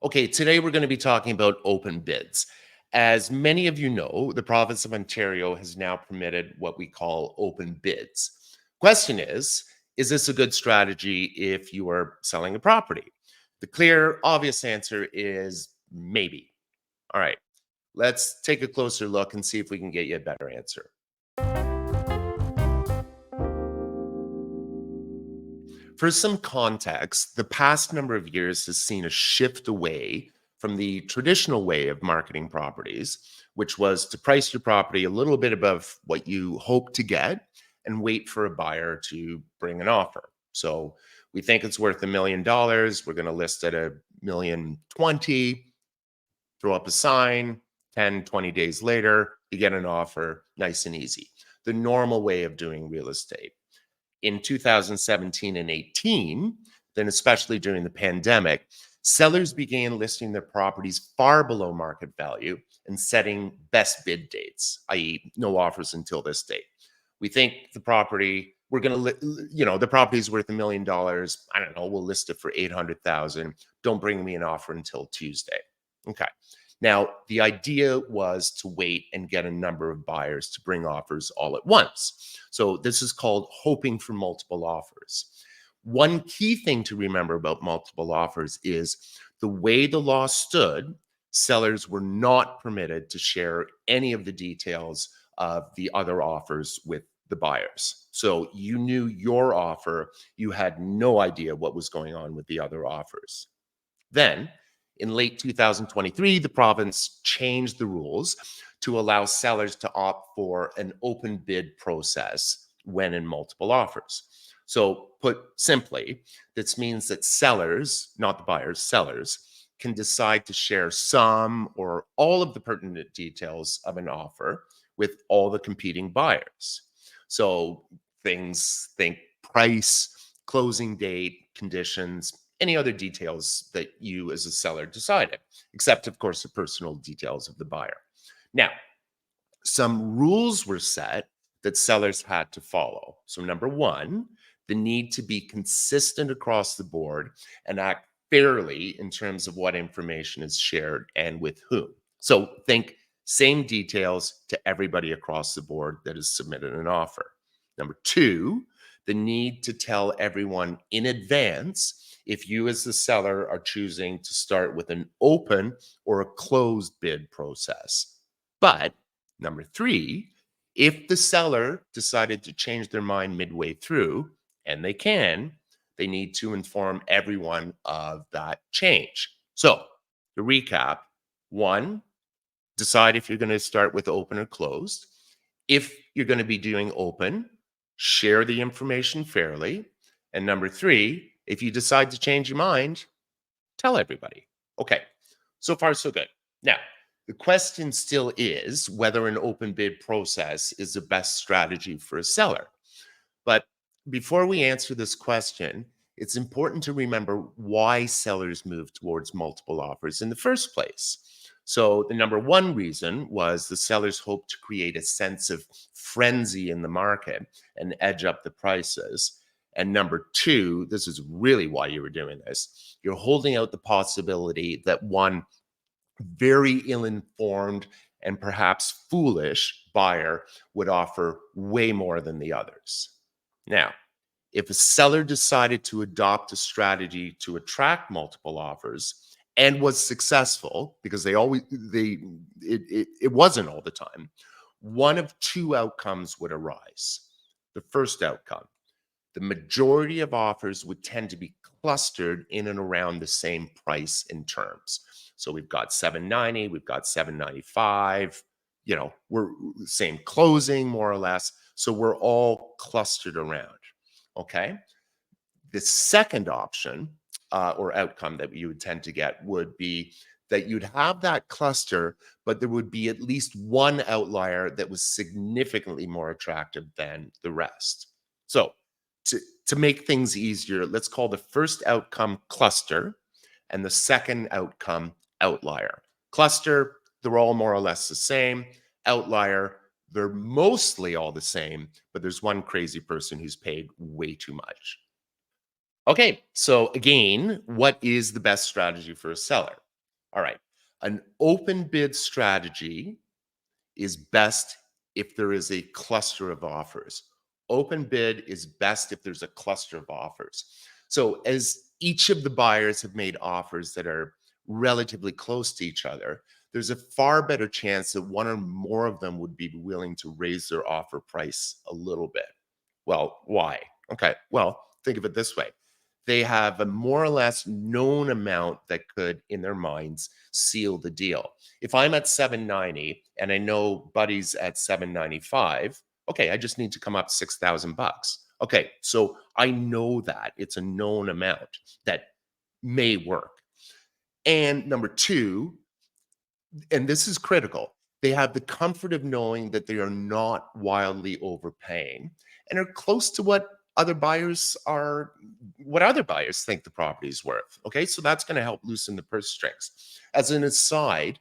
Okay, today we're going to be talking about open bids. As many of you know, the province of Ontario has now permitted what we call open bids. Question is this a good strategy if you are selling a property? The clear, obvious answer is maybe. All right, let's take a closer look and see if we can get you a better answer. For some context, the past number of years has seen a shift away from the traditional way of marketing properties, which was to price your property a little bit above what you hope to get and wait for a buyer to bring an offer. So we think it's worth $1 million. We're going to list at a million 20, throw up a sign, 10, 20 days later, you get an offer, nice and easy. The normal way of doing real estate in 2017 and 18, then especially during the pandemic, sellers began listing their properties far below market value and setting best bid dates, i.e., no offers until this date. We think the property we're going to, the property is worth $1 million. I don't know. We'll list it for 800,000. Don't bring me an offer until Tuesday. Okay. Now, the idea was to wait and get a number of buyers to bring offers all at once. So this is called hoping for multiple offers. One key thing to remember about multiple offers is the way the law stood, sellers were not permitted to share any of the details of the other offers with the buyers. So you knew your offer, you had no idea what was going on with the other offers. Then, in late 2023, the province changed the rules to allow sellers to opt for an open bid process when in multiple offers. So, put simply, this means that sellers, not the buyers, sellers, can decide to share some or all of the pertinent details of an offer with all the competing buyers. So, think price, closing date, conditions, any other details that you as a seller decided, except, of course, the personal details of the buyer. Now, some rules were set that sellers had to follow. So, number one, the need to be consistent across the board and act fairly in terms of what information is shared and with whom. So, think same details to everybody across the board that has submitted an offer. Number two, the need to tell everyone in advance if you as the seller are choosing to start with an open or a closed bid process. But number three, if the seller decided to change their mind midway through, and they can, they need to inform everyone of that change. So to recap, one, decide if you're going to start with open or closed. If you're going to be doing open, share the information fairly. And number three, if you decide to change your mind, tell everybody. Okay, so far so good. Now, the question still is whether an open bid process is the best strategy for a seller. But before we answer this question, it's important to remember why sellers move towards multiple offers in the first place. So, the number one reason was the sellers hoped to create a sense of frenzy in the market and edge up the prices. And number two, this is really why you were doing this. You're holding out the possibility that one very ill informed and perhaps foolish buyer would offer way more than the others. Now, if a seller decided to adopt a strategy to attract multiple offers and was successful, because it wasn't all the time, one of two outcomes would arise. The first outcome, the majority of offers would tend to be clustered in and around the same price and terms. So we've got 790, we've got 795, we're same closing more or less. So we're all clustered around. Okay. The second option or outcome that you would tend to get would be that you'd have that cluster, but there would be at least one outlier that was significantly more attractive than the rest. So to make things easier, let's call the first outcome cluster and the second outcome outlier. Cluster, they're all more or less the same. Outlier, they're mostly all the same, but there's one crazy person who's paid way too much. Okay, so again, what is the best strategy for a seller? All right. An open bid strategy is best if there is a cluster of offers. Open bid is best if there's a cluster of offers. So, as each of the buyers have made offers that are relatively close to each other, there's a far better chance that one or more of them would be willing to raise their offer price a little bit. Well, why? Okay. Well, think of it this way. They have a more or less known amount that could, in their minds, seal the deal. If I'm at 790 and I know Buddy's at 795, okay, I just need to come up 6,000 bucks. Okay, so I know that it's a known amount that may work. And number two, and this is critical, they have the comfort of knowing that they are not wildly overpaying and are close to what other buyers think the property is worth. Okay, so that's going to help loosen the purse strings. As an aside,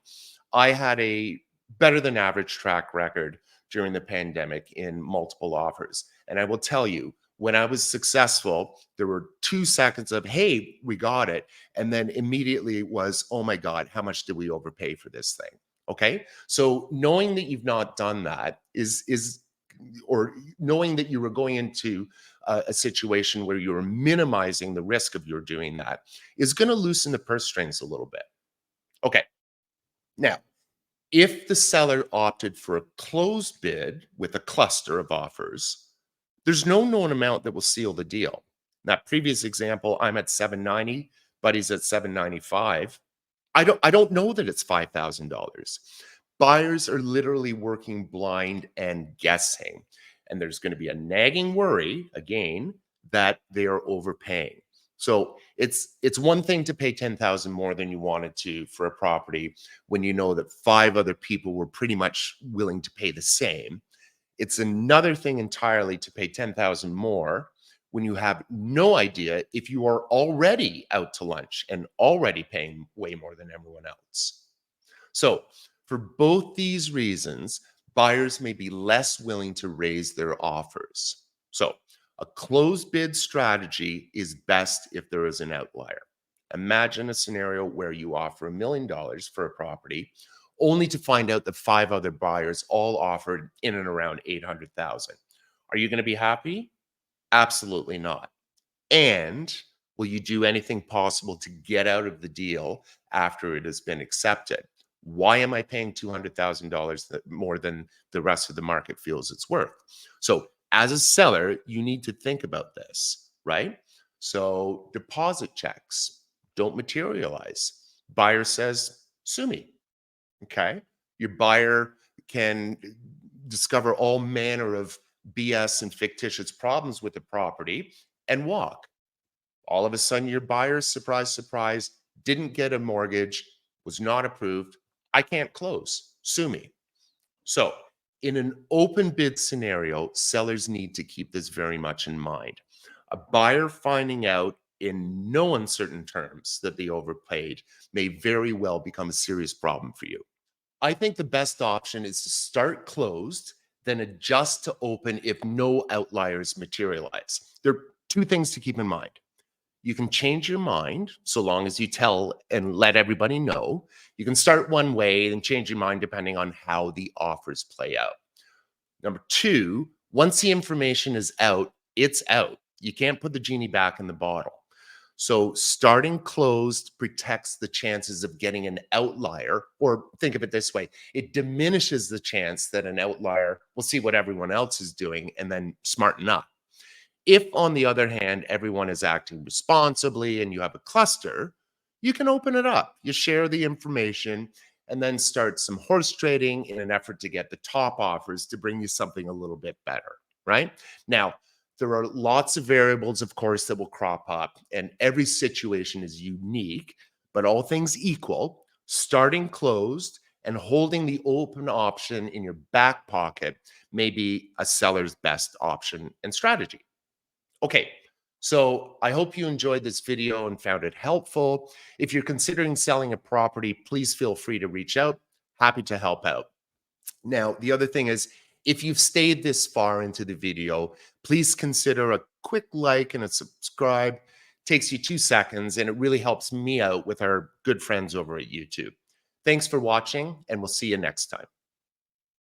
I had a better than average track record during the pandemic in multiple offers. And I will tell you, when I was successful, there were 2 seconds of, hey, we got it. And then immediately it was, oh my God, how much did we overpay for this thing? Okay. So knowing that you've not done that or knowing that you were going into a situation where you were minimizing the risk of your doing that is going to loosen the purse strings a little bit. Okay. Now, if the seller opted for a closed bid with a cluster of offers, there's no known amount that will seal the deal. That previous example, I'm at 790, Buddy's at 795. I don't know that it's $5,000. Buyers are literally working blind and guessing. And there's going to be a nagging worry again that they are overpaying. So it's one thing to pay 10,000 more than you wanted to for a property when you know that five other people were pretty much willing to pay the same. It's another thing entirely to pay 10,000 more when you have no idea if you are already out to lunch and already paying way more than everyone else. So, for both these reasons, buyers may be less willing to raise their offers. So, a closed bid strategy is best if there is an outlier. Imagine a scenario where you offer $1 million for a property only to find out that five other buyers all offered in and around 800,000. Are you going to be happy? Absolutely not. And will you do anything possible to get out of the deal after it has been accepted? Why am I paying $200,000 more than the rest of the market feels it's worth? So, as a seller, you need to think about this, right? So, deposit checks don't materialize. Buyer says, sue me. Okay. Your buyer can discover all manner of BS and fictitious problems with the property and walk. All of a sudden, your buyer, surprise, surprise, didn't get a mortgage, was not approved. I can't close. Sue me. So, in an open bid scenario, sellers need to keep this very much in mind. A buyer finding out in no uncertain terms that they overpaid may very well become a serious problem for you. I think the best option is to start closed, then adjust to open if no outliers materialize. There are two things to keep in mind. You can change your mind so long as you tell and let everybody know. You can start one way and change your mind depending on how the offers play out. Number two, once the information is out, it's out. You can't put the genie back in the bottle. So starting closed protects the chances of getting an outlier, or think of it this way, it diminishes the chance that an outlier will see what everyone else is doing and then smarten up. If, on the other hand, everyone is acting responsibly and you have a cluster, you can open it up. You share the information and then start some horse trading in an effort to get the top offers to bring you something a little bit better, right? Now, there are lots of variables, of course, that will crop up, and every situation is unique, but all things equal, starting closed and holding the open option in your back pocket may be a seller's best option and strategy. Okay, so I hope you enjoyed this video and found it helpful. If you're considering selling a property, please feel free to reach out. Happy to help out. Now, the other thing is, if you've stayed this far into the video, please consider a quick like and a subscribe Takes you 2 seconds, and it really helps me out with our good friends over at YouTube. Thanks for watching, and we'll see you next time.